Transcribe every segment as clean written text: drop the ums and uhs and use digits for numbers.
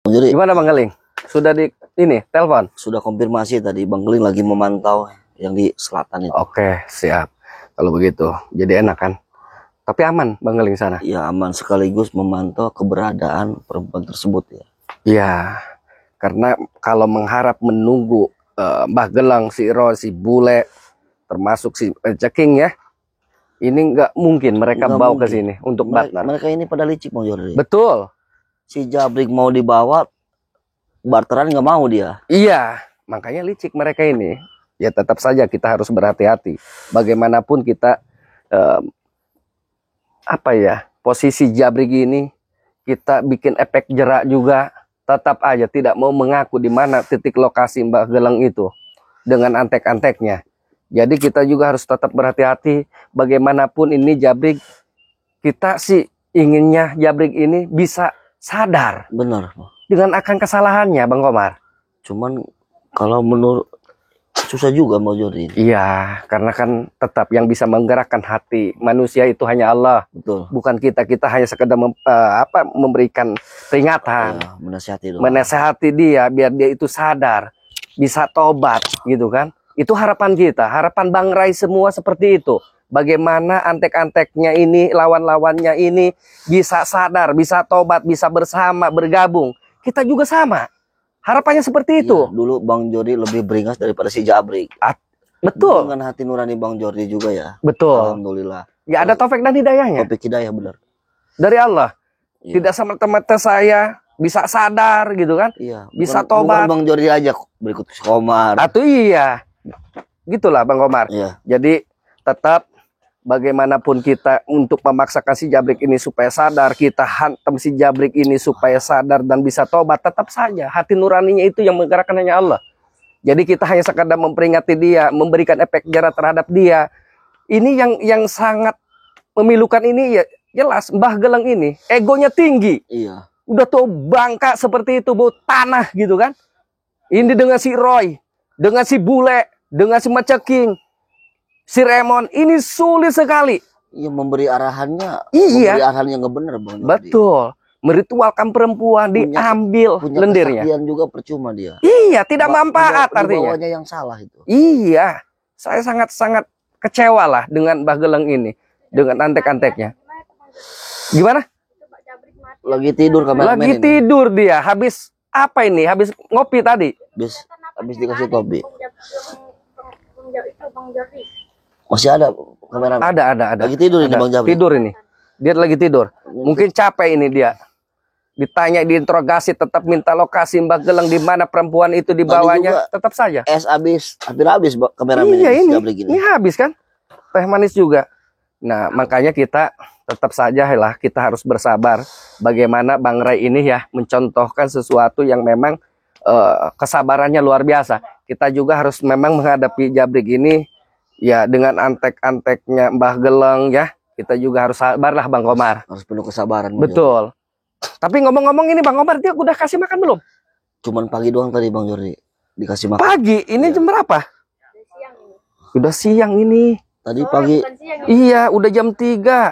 Jadi Gimana Bang Geling? Sudah di ini telepon? sudah konfirmasi tadi Bang Geling lagi memantau yang di selatan itu. Oke, siap. Kalau begitu, jadi enak kan? Tapi aman Bang Geling sana? Ya aman, sekaligus memantau keberadaan perempuan tersebut ya. Iya, karena kalau mengharap menunggu Mbah Gelang, si Ro, si Bule, termasuk si Ceking ya, ini nggak mungkin mereka Nggak bawa ke mungkin. sini untuk Mereka, barter. mereka ini pada licik Bang Jordi. Betul. Si Jabrik mau dibawa, barteran nggak mau dia. Iya, makanya licik mereka ini. Ya tetap saja kita harus berhati-hati. Bagaimanapun kita posisi Jabrik ini kita bikin efek jerak juga, tetap aja tidak mau mengaku di mana titik lokasi Mbah Gelang itu dengan antek-anteknya. Jadi kita juga harus tetap berhati-hati. Bagaimanapun ini Jabrik, kita sih inginnya Jabrik ini bisa sadar Benar. dengan akan kesalahannya, Bang Komar. Cuman kalau menurut susah juga Bang Jordi. Iya, karena kan tetap yang bisa menggerakkan hati manusia itu hanya Allah. Betul. Bukan kita. Kita hanya sekedar memberikan peringatan, Ya, menasihati doang. menasehati dia biar dia itu sadar, bisa tobat gitu kan. Itu harapan kita, harapan Bang Rai semua seperti itu. Bagaimana antek-anteknya ini, lawan-lawannya ini bisa sadar, bisa tobat, bisa bersama, bergabung. Kita juga sama. Harapannya seperti itu. Ya, dulu Bang Jordi lebih beringas daripada si Jabrik. Betul. Dengan hati nurani Bang Jordi juga ya. Betul. Alhamdulillah. Ya ada taufik dan hidayahnya. Topik hidayah benar. Dari Allah. Iya. Tidak semata-mata saya bisa sadar gitu kan. Iya. Bisa Bukan tobat. Bang Jordi aja berikut Komar. Atau iya. Gitulah Bang Komar. Iya. Jadi tetap bagaimanapun kita untuk memaksakan si Jabrik ini supaya sadar, kita hantam si Jabrik ini supaya sadar dan bisa tobat, tetap saja hati nuraninya itu yang menggerakkan hanya Allah. Jadi kita hanya sekadar memperingati dia, memberikan efek jerah terhadap dia. Ini yang sangat memilukan ini ya jelas Mbah Gelang ini egonya tinggi. Iya. Udah tuh bangka seperti itu, bau tanah gitu kan. Ini dengan si Roy, dengan si Bule, dengan si Maceking, si Remon, ini sulit sekali. Iya, memberi arahannya. Iya. Memberi arahan yang nggak benar Bang Jordi. Betul. Meritualkan perempuan, diambil Punya lendirnya. kesaktian juga percuma dia. Iya, tidak manfaat artinya. Dibawanya yang salah itu. Iya, saya sangat-sangat kecewa lah dengan Mbah Gelang ini, dengan antek-anteknya. Gimana? Lagi tidur kameramen Lagi ini. tidur dia, habis apa ini? Habis ngopi tadi. Habis dikasih kopi. Masih ada kameramen. Ada. Lagi tidur ini Bang Jabrik. Tidur ini. Dia lagi tidur. Mungkin capek ini dia. Ditanya, diinterogasi, tetap minta lokasi Mbah Gelang di mana perempuan itu dibawanya, tetap saja. Es hampir habis kameramen Iya ini. Jabrik ini ini. habis kan? Teh manis juga. Nah, makanya kita tetap saja lah kita harus bersabar. Bagaimana Bang Rai ini ya mencontohkan sesuatu yang memang kesabarannya luar biasa. Kita juga harus memang menghadapi Jabrik ini ya dengan antek-anteknya Mbah Gelang ya. Kita juga harus sabar lah Bang Komar. Harus penuh kesabaran. Bang Betul. Tapi ngomong-ngomong ini Bang Komar, dia udah kasih makan belum? Cuman pagi doang tadi Bang Jordi dikasih makan. Pagi, ini jam berapa? Udah siang ini. Tadi pagi. Iya, udah jam 3.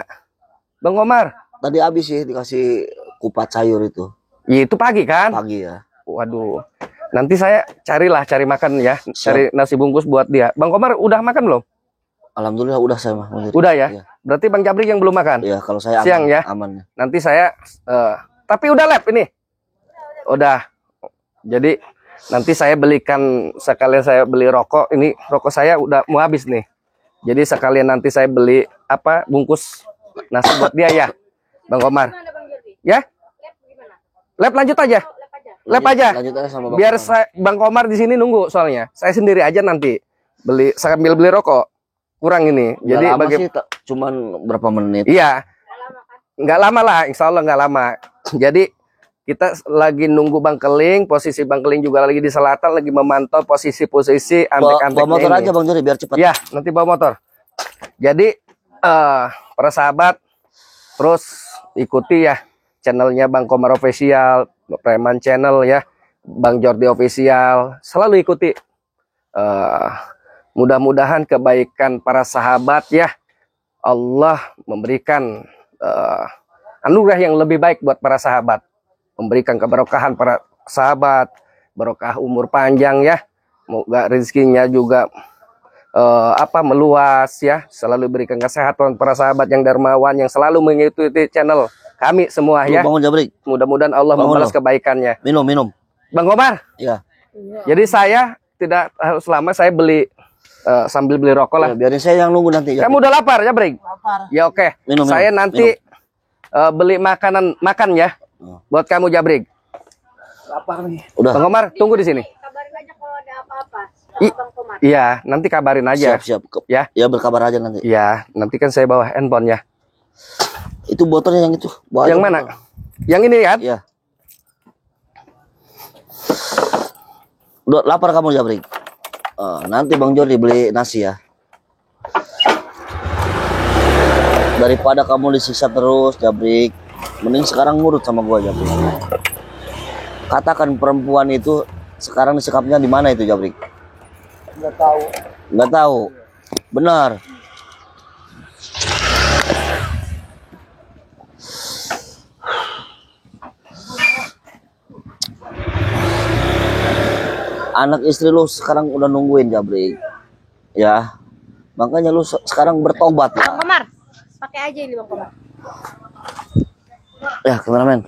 Bang Komar. Tadi habis sih dikasih kupat sayur itu. Ya, itu pagi kan? Pagi ya. Waduh. Nanti saya cari makan ya. Siap. Cari nasi bungkus buat dia. Bang Komar udah makan belum? Alhamdulillah udah saya mah. Udah ya? Iya. Berarti Bang Jabrik yang belum makan? Iya, kalau saya aman, Siang ya? aman. Nanti saya tapi udah lab ini. Udah. Jadi nanti saya belikan, sekalian saya beli rokok. Ini rokok saya udah mau habis nih. Jadi sekalian nanti saya beli bungkus nasi buat dia ya. Bang Komar. Ya? Lab lanjut aja. Lab aja. Lanjut aja sama Bang Biar Komar. Bang Komar di sini nunggu soalnya. Saya sendiri aja nanti beli sambil beli rokok. Kurang ini. Nggak Jadi lama sih, cuman berapa menit. iya. Nggak lama lah, insya Allah nggak lama. Jadi kita lagi nunggu Bang Keling, posisi Bang Keling juga lagi di selatan, lagi memantau posisi-posisi antek-anteknya bawa motor ini. aja Bang Jordi biar cepat. Ya, nanti bawa motor. Jadi para sahabat terus ikuti ya channelnya Bang Komar Official, Preman Channel ya, Bang Jordi Official. Selalu ikuti. Mudah-mudahan kebaikan para sahabat ya, Allah memberikan anugerah yang lebih baik buat para sahabat. memberikan keberkahan para sahabat, berkah umur panjang ya. Semoga rezekinya juga meluas ya, selalu berikan kesehatan para sahabat yang dermawan yang selalu mengikuti channel kami semua ya. Bangun Jabrik. Mudah-mudahan Allah Bangun, membalas kebaikannya. Minum. Bang Komar. Iya. Jadi saya tidak harus lama, saya beli sambil beli rokok lah. Ya, biarin saya yang nunggu nanti. Kamu udah lapar ya, Bring? Lapar. Ya oke. Minum, Saya nanti beli makan ya buat kamu Jabrik. Lapar nih. Udah. Bang Komar tunggu di sini. Kabarin aja kalau ada apa-apa. Bang Komar. Iya, nanti kabarin aja. Siap. Ya. Ya berkabar aja nanti. Iya, nanti kan saya bawa handphone ya. Itu botolnya yang itu. Bawa Yang aja mana? botol. Yang ini kan? Iya. Udah lapar kamu Jabrik? Nanti Bang Jordi beli nasi ya. Daripada kamu disiksa terus Jabrik, mending sekarang ngurut sama gua Jabrik. Katakan perempuan itu sekarang disekapnya di mana itu Jabrik? Nggak tahu. Nggak tahu. Benar. Anak istri lu sekarang udah nungguin Jabrik. Ya. Makanya lu sekarang bertobat Bang ya. Komar. Pakai aja ini Bang Komar. Ya, kameramen.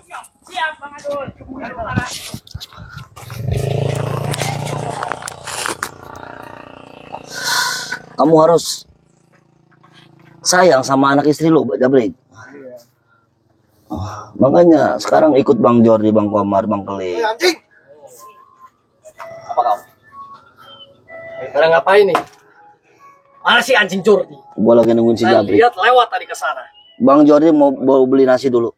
Kamu harus sayang sama anak istri lu, Jabrik. Makanya sekarang ikut Bang Jordi, Bang Komar, Bang Keli. Anjing. Apa kau? Kalian ngapain nih? Mana sih anjing Jordi? Gua lagi nungguin si Saya Jabrik. lihat lewat tadi ke sana. Bang Jordi mau beli nasi dulu.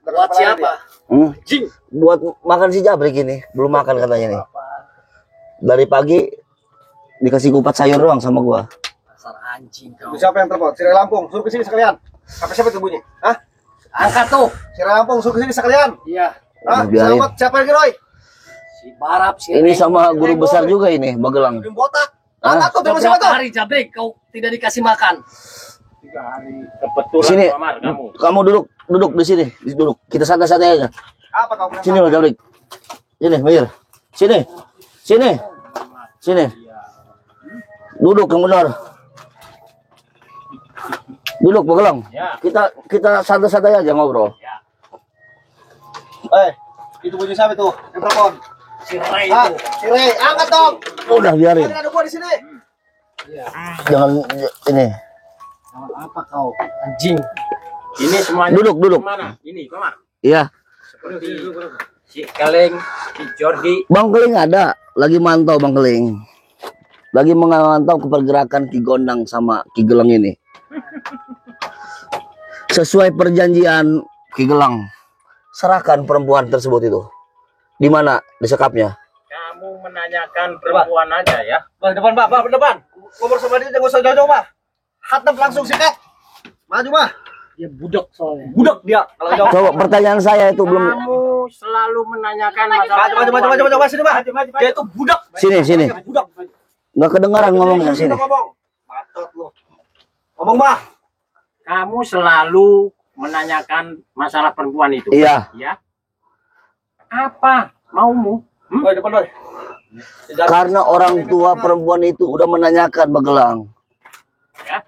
Buat siapa? Anjing. Buat makan si Jabrik ini. Belum makan katanya nih. Dari pagi dikasih kupat sayur doang sama gua. Dasar anjing kau. Siapa yang telepon? Sirai Lampung, suruh ke sini sekalian. Apa siapa itu bunyi? Hah? Angkat tuh. Sirai Lampung, suruh ke sini sekalian. Iya. Hah? Udah, biarin. Selamat, siapa lagi Roy? Si Barap si Ini sama guru besar juga ini, Magelang. Belum botak. Hah? Angkat tuh, terima siapa Berapa tuh? hari Jabrik kau tidak dikasih makan? 3 hari. Sini, kamu duduk di sini, duduk. Kita santai-santai aja. Apa kau bilang? Sini loh Jabrik. Sini, Mir. Sini. Duduk yang benar. Duduk Magelang. Ya. Kita santai-santai aja ngobrol. Itu bunyi siapa tuh? Yang telepon. Si Ray Hah? itu. Sirai, angkat dong. Udah biarin. Ini ada gua di sini. Jangan ini. Apa kau? Anjing. Ini semuanya. Duduk. Mana? Ini, Komar. Iya. Seperti si Kaleng, si Jordi. Bang Keling ada, lagi mantau Bang Keling. Lagi memantau pergerakan Ki Gondang sama Ki Gelang ini. Sesuai perjanjian Ki Gelang, serahkan perempuan tersebut itu. Di mana disekapnya? Kamu menanyakan perempuan aja ya. Bang, depan, Pak, depan. Ngomong sama dia, jangan usah jauh-jauh, Pak. Hantem langsung sikat. Maju, Pak. Dia budak soalnya. Budak dia kalau jauh. Coba pertanyaan saya itu belum. Kamu selalu menanyakan masalah Maju, sini, Pak. Dia itu budak. Sini. Budak. Nggak kedengaran ngomongnya sini. Ngomong. Matot lu. Ngomong, Pak. Kamu selalu menanyakan masalah perempuan itu. Iya. Ya. Apa maumu? Boy, depan, Boy. Karena orang tua perempuan itu udah menanyakan Magelang. Ya.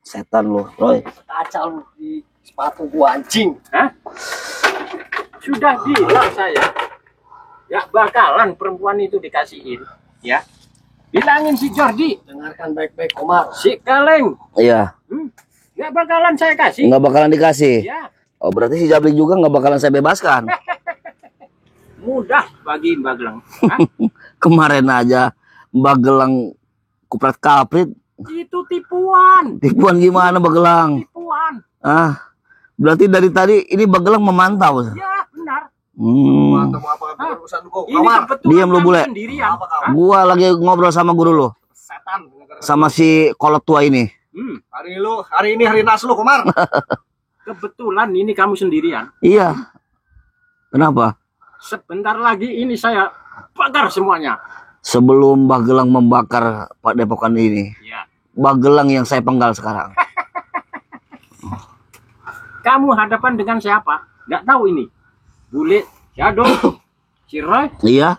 Setan lu, Roy. Kaca lu di sepatu gua anjing. Hah? Sudah bilang saya. Ya bakalan perempuan itu dikasihin. Ya. Bilangin si Jordi. Dengarkan baik-baik Komar. Si Kaleng. Iya. Ya bakalan saya kasih. Nggak bakalan dikasih. Ya. Oh berarti si Jabrik juga nggak bakalan saya bebaskan. Mudah bagi Mbak Gelang. Hah? Kemarin aja Mbak Gelang kupret kaprit. Itu tipuan. Tipuan gimana Mbak Gelang? Tipuan. Berarti dari tadi ini Mbak Gelang memantau. Ya benar. Kamu apa urusan lu? Ini kebetulan Diam lu, kamu bule. sendirian. Hah? Gua lagi ngobrol sama guru lu, Setan. sama si kolot tua ini. Hari ini hari nas lu, Komar. Kebetulan ini kamu sendirian. Iya. Kenapa? Sebentar lagi ini saya bakar semuanya. Sebelum Mbak Gelang membakar Pak Depokan ini, Ya. Mbak Gelang yang saya penggal sekarang. Kamu hadapan dengan siapa? Nggak tahu ini. Bule, Shadow, si Roy. Iya.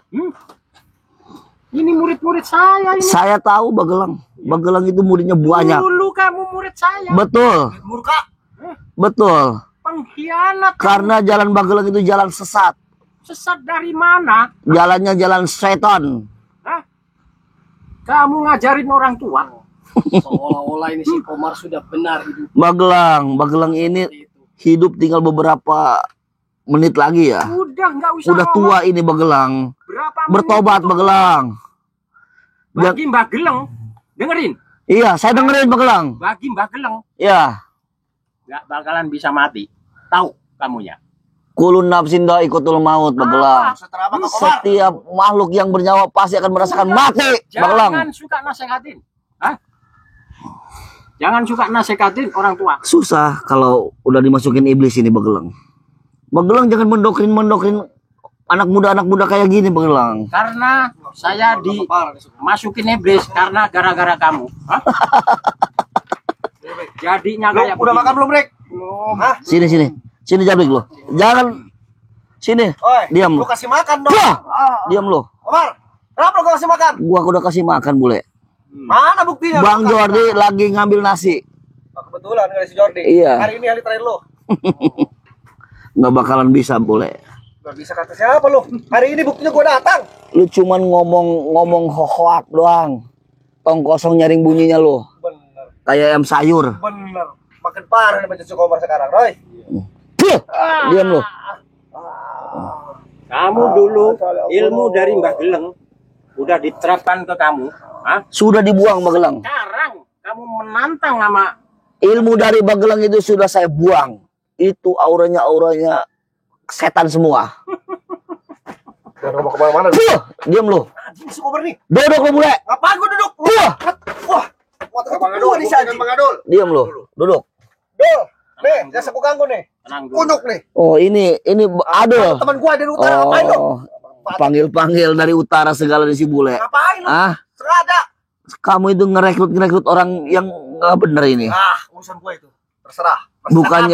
Ini murid-murid saya ini. Saya tahu Bagelang. Bagelang itu muridnya banyak. Dulu kamu murid saya. Betul. Murka. Betul. Pengkhianat. Karena jalan Bagelang itu jalan sesat. Sesat dari mana? Jalannya jalan setan. Hah? Kamu ngajarin orang tua. Seolah-olah ini si Komar sudah benar hidup Bagelang ini hidup tinggal beberapa menit lagi ya. Udah nggak usah. Udah ngomong. tua ini Bagelang. Berapa menit Bertobat itu? Bagelang. Bagi Mbak Geleng. Dengerin. Iya, saya dengerin Bagelang. Bagi Mbak Geleng. Ya. Nggak bakalan bisa mati. Tahu kamunya. Kulun nafsin ikutul maut Bagelang. Setelah apa Komar? Setiap makhluk yang bernyawa pasti akan merasakan mati Bagelang. Jangan suka nasehatin. Hah? Jangan suka nasehatin orang tua. Susah kalau udah dimasukin iblis ini Bagelang. Bagelang jangan mendokrin anak muda kayak gini Bagelang. Karena saya dimasukin iblis karena gara-gara kamu. Hah? Jadinya Lu kayak udah begini. makan belum, Brek? Hah? Sini Jabrik lo. Jangan sini. Oi, Diam lu lo. kasih makan dong. Wah! Diam lo. Komar, kenapa lu kasih makan? Gua udah kasih makan bule. Mana buktinya? Bang Lu kasih Jordi lagi ngambil nasi. makan? Kebetulan nggak si Jordi. Iya. Hari ini hari terakhir lu. Nggak bakalan bisa bule. Gak bisa kata siapa lu? Hari ini buktinya gua datang. Lu cuman ngomong hoak doang. Tong kosong nyaring bunyinya lo. Bener, Kayak ayam sayur. bener. Makin parah nih baca si Komar sekarang, Roy. Puh! Diam lo. Kamu dulu ilmu dari Mbah Geleng udah diterapkan ke kamu. Hah? Sudah dibuang Bagelang. Sekarang kamu menantang sama Ilmu dari Bagelang itu sudah saya buang. Itu auranya setan semua. Jangan ngomong kemana-mana. Puh! Diam lo. Anjing si Komar nih. Duduk lo bule. Ngapain gua duduk? Puh! Wah, Bang Adul di sini. Bang Adul. Diam lo. Duduk. Dul, nih, jangan aku ganggu nih. tenang dulu. Kunyuk nih. Oh ini aduh. Teman gua dari utara ngapain lu? Oh, panggil dari utara segala di si bule. Ngapain lu? Ah, Sengaja. kamu itu ngerekrut orang yang nggak bener ini. Ah, urusan gua itu. Terserah. Bukannya,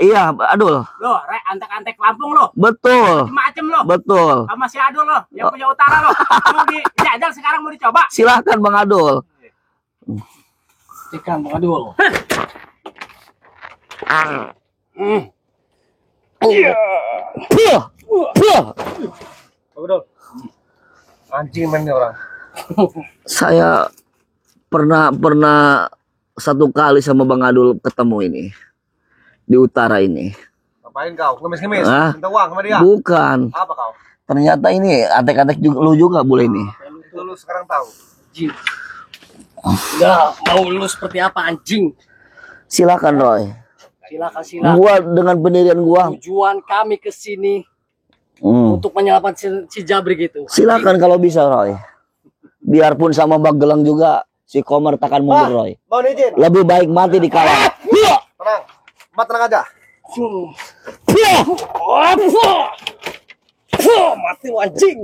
iya, Adul. Lo, rek antek-antek Lampung lo. Betul, Macem-macem lo. betul. Sama si Adul lo, yang punya utara lo. Mau dijajal sekarang mau dicoba. Silakan Bang Adul. Ikan Bang Adul. Puh, puh. Adul. Anjing main nih orang. Saya pernah satu kali sama Bang Adul ketemu ini di utara ini. Ngapain kau? Ngemis-ngemis. Ah. Minta uang sama dia. Bukan. Apa kau? Ternyata ini antek-antek juga lu juga boleh ini. Itu lu sekarang tahu. Anjing. Nggak mau lu seperti apa anjing? Silakan Roy. Silakan. Gua dengan pendirian gua. Tujuan kami ke sini Hmm. untuk menyelamatkan si Jabrik itu. Silakan kalau bisa Roy. Biarpun sama Bagelang juga si Komar takkan mundur Roy. Mau izin? Lebih baik mati di kalang. Tenang. Mbak tenang aja. Mati anjing.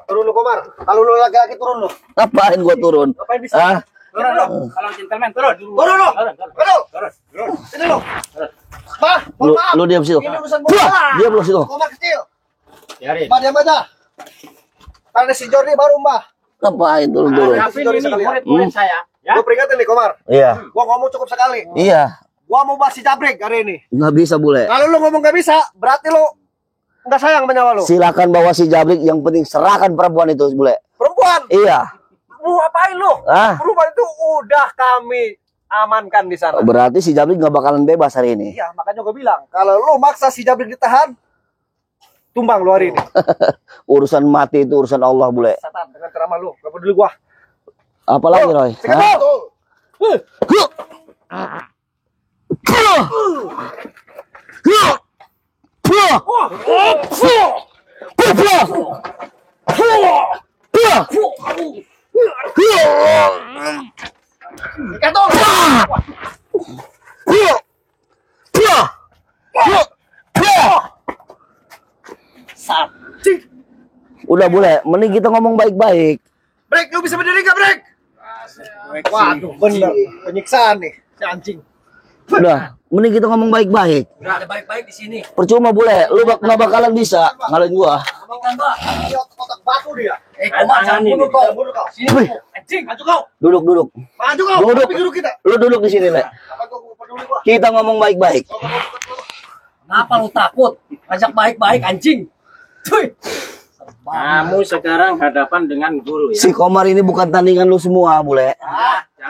Turun lu Komar. Kalau lu laki-laki turun lu. Ngapain gua turun? Ngapain bisa? Ah, Turun lu. Kalau gentleman turun. Turun lu. Turun. Sini lu. Bah, lu, maaf. lu diam situ. Ini urusan gua. Diam lu situ. Komar kecil. Biarin. Mbak diam aja. Karena si Jordi baru Mbak. Ngapain turun? Tapi ini murid-murid saya. Ya. Gua peringatin nih Komar. Iya. Gua ngomong cukup sekali. Iya. Gua mau bahas si Jabrik hari ini. Nggak bisa bule. Kalau lu ngomong gak bisa, berarti lu nggak sayang sama nyawa lu. Silakan bawa si Jabrik, yang penting serahkan perempuan itu bule. Perempuan, Iya. lu apain lu? Ah, Perempuan itu udah kami amankan di sana. berarti si Jabrik nggak bakalan bebas hari ini. Iya, makanya gue bilang, kalau lu maksa si Jabrik ditahan, tumbang lu hari ini. Urusan mati itu urusan Allah bule. Setan dengan ceramah lu, gak peduli gua. Apalagi Roy? Hah? Udah boleh, mending kita ngomong baik-baik. Brek, lu bisa berdiri gak Brek? Waduh, bener. Penyiksaan nih, si anjing. Udah, mending kita ngomong baik-baik. Udah ada baik-baik di sini. Percuma bule, lu nggak bakalan bisa ngalahin gua. Ikan, Mbak. Dia otak batu dia. Komar, jangan bunuh kau. Bunuh kau. Sini, Bu. Anjing. Maju kau. Duduk. Maju kau. Duduk. Tapi duduk kita. Lu duduk di sini, Le. Apa kau peduli gua? Kita ngomong baik-baik. Kenapa lu takut? Ajak baik-baik, anjing. Cuy. Kamu sekarang hadapan dengan guru ya. Si Komar ini bukan tandingan lu semua, bule.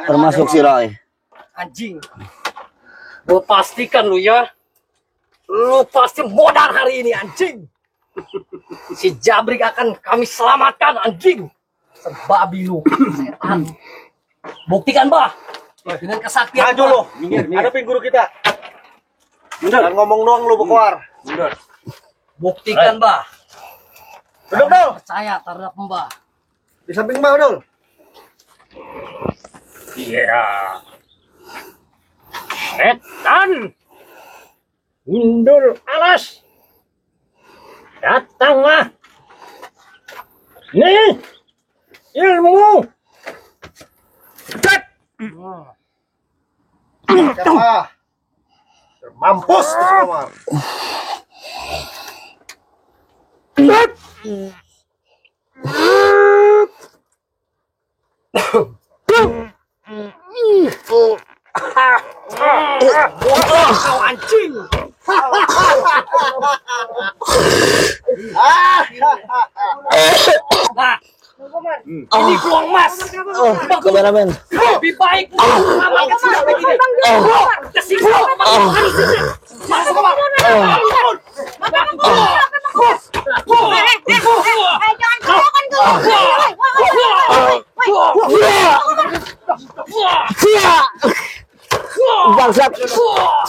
Termasuk si Roy. Anjing. Gue pastikan lu ya. Lu pasti modal hari ini, anjing. Si Jabrik akan kami selamatkan, anjing. Sebabi lu. Setan. Buktikan, Bah. Dengan kesaktian. Maju lu. Minggir. Hadapin guru kita. Mundur. Dan ngomong doang lu Keluar. Mundur. Buktikan, Bah. Duduk dong. Percaya terhadap Mbah. Di samping Mbak dong. Iya. Setan. Mundur alas. Datanglah. Nih. Ilmu. Cek. Siapa? Mampus si Komar. Kau anjing. Nah, ini peluang emas. Kameramen. Lebih baik sama yang sudah begini. Kesiksa. Masuk ke Bangsat.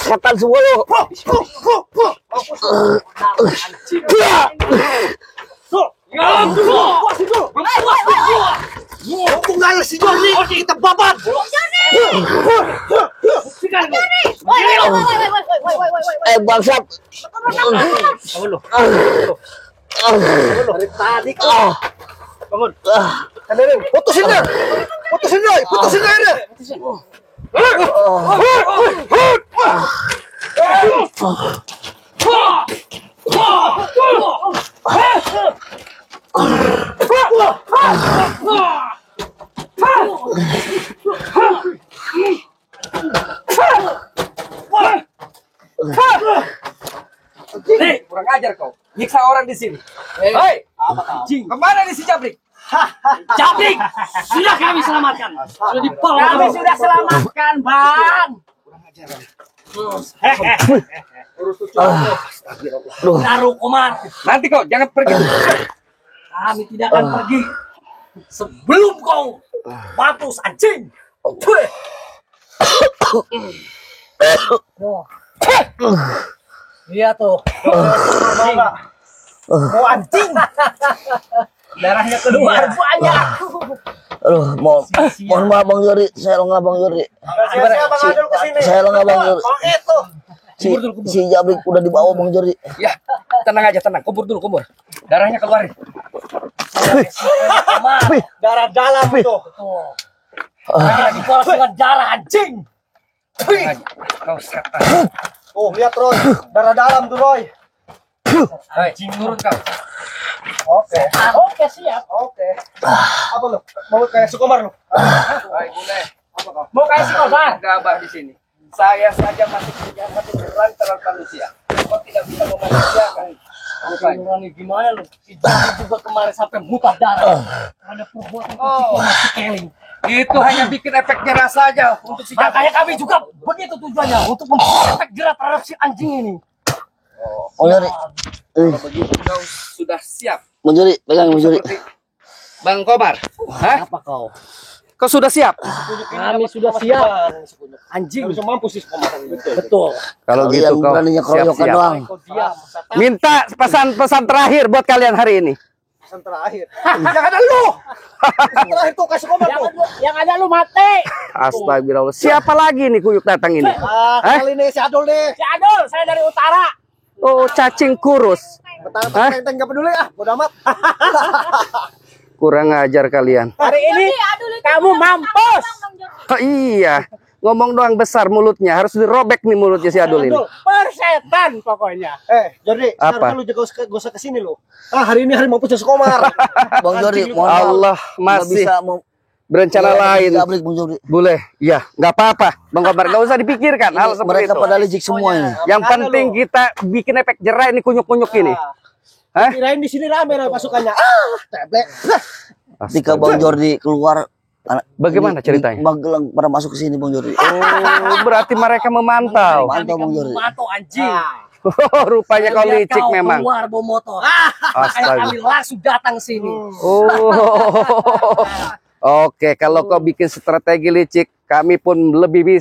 Setan semua lu. Tunggal si Joni. Kita babat. Bangsat. Dari tadi kau. Bangun. Kaderin. Putusin dia. Putusin dia. Putusin dia. Nih, kurang ajar kau. Nyiksa orang di sini. Hei, anjing. Kemana nih si Jabrik? Jabrik, sudah kami selamatkan. Sudah dibawa. Kami sudah selamatkan, Bang. Taruh Komar. Nanti kau jangan pergi. Kami tidak akan pergi sebelum kau mampus, anjing. Iya tuh. Mau anjing. Darahnya keluar banyak. Aduh, mohon maaf Bang Yuri, saya lengah Bang Yuri. Siapa Bang Adul kesini? Saya lengah Bang Yuri. Itu. Si Jabrik udah dibawa Bang Yuri. Ya, tenang aja, tenang. Kubur dulu, kubur. Darahnya keluarin. Darah dalam tuh. Lagi polos dengan darah anjing. Kau setan. Oh, lihat Roy. Darah dalam tuh Roy. Anjing turun kau. Oke. Oke, siap. Oke. Apa lu? Mau kayak Sukomar lu? Baik, Bule. Mau kasih kau, Bang? Gabah di sini. Saya saja masih punya hati nurani terhadap manusia. Kau tidak bisa memanusiakan. Nurani gimana lu? Si Jabrik juga kemarin sampai muntah darah. Ada perbuatan masih keling. Itu hanya bikin efek jerah saja untuk si Jabrik. Makanya kami juga begitu tujuannya untuk membuat efek jerat terhadap si anjing ini. Bang Yuri. Kalau begitu kau sudah siap. Bang Yuri, pegang Bang Yuri. Seperti Bang Komar. Hah? Apa kau? Kau sudah siap? Kami sudah siap. Anjing. Bisa mampus sih Sukomar. Betul. Kalau Kalian gitu kau beraninya keroyokan siap-siap. doang. Kau diam. Minta pesan-pesan terakhir buat kalian hari ini. Pesan terakhir. Yang ada lu. Pesan terakhir tuh kasih Sukomar tuh. Yang ada lu mati. Astagfirullah. Siapa lagi nih kuyuk datang ini? Kali ini si Adul deh. Si Adul, saya dari utara. Oh, cacing kurus. Betapa teng enggak peduli bodo amat. Kurang ajar kalian. Hari ini kamu mampus. Oh, iya. Ngomong doang besar mulutnya, harus dirobek nih mulutnya si Adul ini. Persetan pokoknya. Jordi, Apa? sekarang lu gak usah kesini lu. Hari ini hari mau putus Komar. Bang Jordi, mohon maaf. Allah Nggak masih bisa mau berencana lain. Jabrik Bang Jordi. Boleh, ya, nggak apa-apa. Bang Komar, nggak usah dipikirkan hal seperti Mereka itu. pada licik semua ini. Yang penting kita bikin efek jerah ini kunyuk-kunyuk ini. Hah? Kirain di sini rame pasukannya. Teblek. Ketika Bang Jordi keluar, Bagaimana ceritanya? Magelang pada masuk ke sini Bang Jordi. Oh, berarti mereka memantau. Mantap Bang Jordi. Mantau anjing. Rupanya kau licik memang. Keluar bawa motor. Astaga. Kami langsung datang sini. Oh. Oke, kalau kau bikin strategi licik, kami pun lebih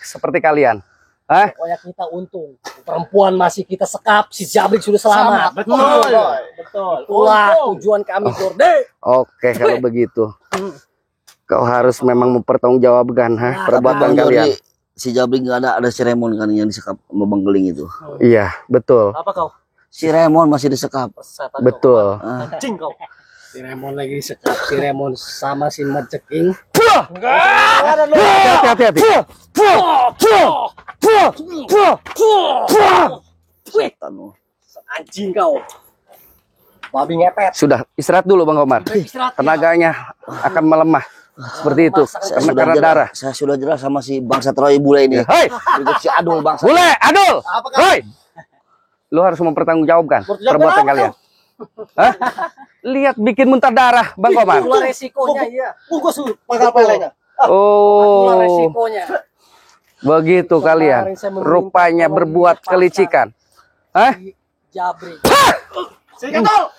seperti kalian. Hah? Pokoknya kita untung. Perempuan masih kita sekap, si Jabrik sudah selamat. Betul. Itulah tujuan kami, Jordi. Oke, kalau begitu. Kau harus memang mempertanggungjawabkan perbuatan Bang kalian. Jordi, si Jabrik nggak ada si Remon kan yang disekap sama Bang Geling itu. Iya, betul. Apa kau? Si Remon masih disekap. Persetan Betul. Anjing kau. Si Remon lagi disekap, si Remon sama si Maceking. Hati-hati. Setan lu. Anjing kau. Babi ngepet. Sudah, istirahat dulu Bang Komar. Istirahat. Tenaganya akan melemah. Seperti itu, karena darah. Saya sudah jelas sama si bangsa Troy Bule ini. Hei, Berikut si Adul bangsa. Bule, Adul. Apa kau? Hei. Lu harus mempertanggungjawabkan perbuatan kalian. Hah? Lihat bikin muntah darah, Bang Komar. Itulah resikonya, iya. Bungkus lu pangkal pelenya. Itulah Oh, resikonya. begitu kalian. Rupanya berbuat kelicikan. Hah? Jabrik. Sikat tol.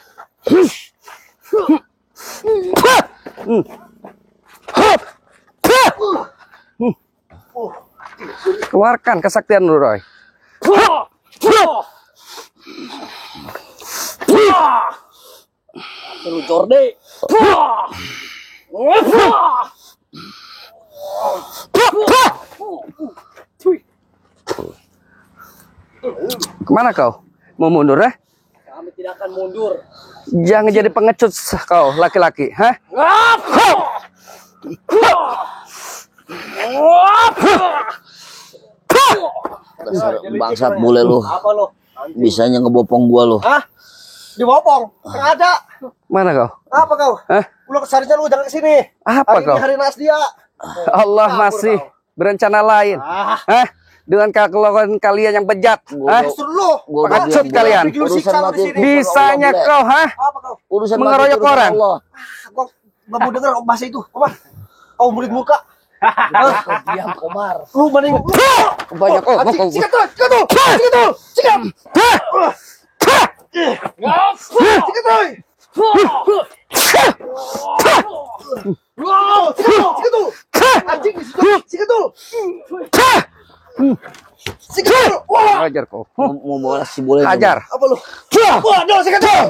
Keluarkan kesaktian lu, Roy. Lu Jordi. Kemana kau? Mau mundur, ya? Kami tidak akan mundur. Jangan jadi pengecut kau, laki-laki. Hah? Dasar bangsat Bule lu. Apa lu? Bisanya ngebopong gua lu. Hah? Dibopong. Sengaja. Mana kau? Apa kau? Hah? Ulah kesarinya lu jangan kesini. Apa Hari kau? ini hari nas dia. Allah masih berencana lain. Hah? Dengan kelakuan kalian yang bejat. Hah? Justru lu. Gua udah Pengecut bilang, kalian. Bikin lu siksa lu di sini. Bisanya Allah, kau, hah? Apa kau? Urusan Mengeroyok mati, urusan orang. Allah. Gua nggak mau denger bahasa itu. Komar. Kau murid muka. Diam, Komar. Lu mending. Banyak kau. Sikat tuh. Sikat tuh. Sikat tuh. Sikat. Sikat tuh. Sikat tuh. Anjing. Sikat tuh. Sikat tuh. Wah. Ajar kau. Mau balas si Bule. Ajar. Apa lu? Wah, no, sikat tuh.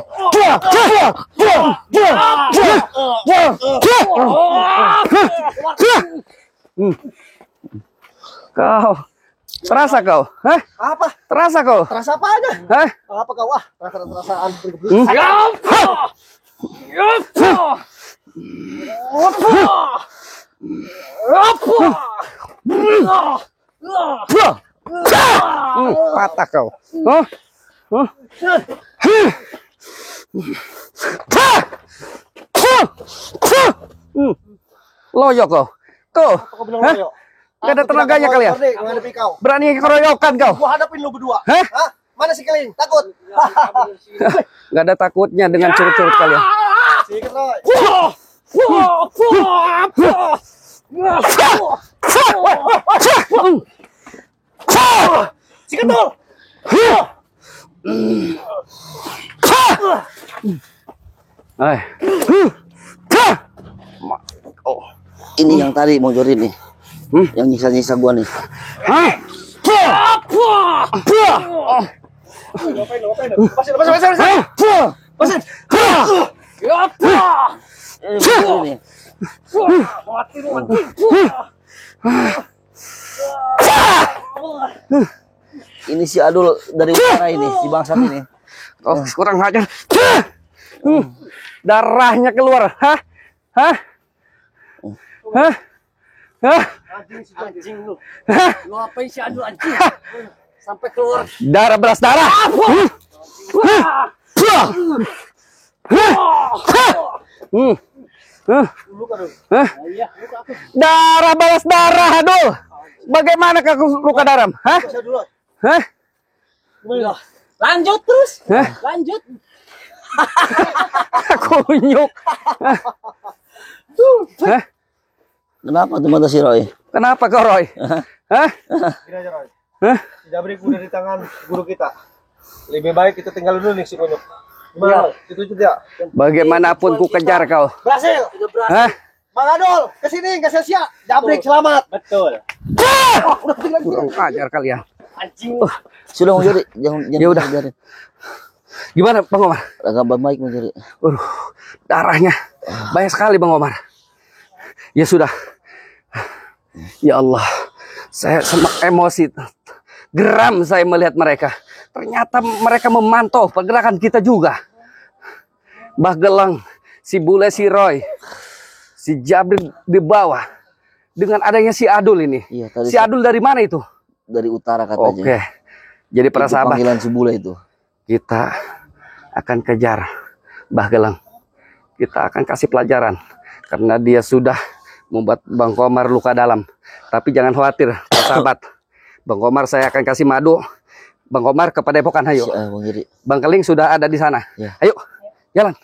Kau. Terasa kau? Hah? Apa? Terasa kau? Terasa apa aja? Hah? Apa kau? Wah, terasa-terasaan. Patah kau. Hah? Hah? Loyok kau. Kau. Kau bilang Hah? loyo. Gak ada Aku tenaganya tidak kalian. Jordi menghadapi kau. Berani keroyokan kau. Gua hadapin lu berdua. Hah? Hah? Mana si Keling? Takut? Gak ada takutnya dengan curut-curut kalian. Sikat, Roy. Sikat tuh. Hai. Ini yang tadi mau Jordi nih. Yang nyisa-nyisa gua nih. Pasin. Ini. Ini si Adul dari utara ini, si bangsat ini. Oh, kurang ajar. Darahnya keluar. Hah? Hah? Hah? Hah? Anjing lu. Hah? Lu apain si Adul anjing? Sampai keluar. Darah beras darah. Iya, Darah balas darah, aduh. Bagaimana kau luka dalam? Hah? Saya dulu. Hah? lanjut terus. Hah? Lanjut. Kunyuk. Hah? Kenapa tuh mata si Roy? Kenapa kau Roy? Hah? Gini aja, Roy. Hah? Si Jabrik udah di tangan guru kita. Lebih baik kita tinggal dulu nih si Kunyuk. Gimana? Itu dia. Bagaimanapun ku kejar kau. Berhasil. Hah? Bang Adol, kesini ke sia-sia. Jabrik selamat. Betul. Kurang ajar kalian. Anjing. Sudah mau jadi, jangan Ya udah. biarin. Gimana Bang Omar? Agak baik mau jadi. Darahnya banyak sekali Bang Omar. Ya sudah. Ya Allah, saya semak emosi. Geram saya melihat mereka. Ternyata mereka memantau pergerakan kita juga. Mbah Gelang, si Bule, si Roy, si Jabrik di bawah. Dengan adanya si Adul ini. Iya, tadi Si Adul dari mana itu? dari utara katanya. Oke. Jadi para Itu sahabat, panggilan si bule itu. kita akan kejar Mbah Gelang. Kita akan kasih pelajaran karena dia sudah membuat Bang Komar luka dalam. Tapi jangan khawatir, para sahabat. Bang Komar saya akan kasih madu. Bang Komar ke Padepokan, ayo. Bang Giri. Bang Keling sudah ada di sana. Ya. Ayo, jalan.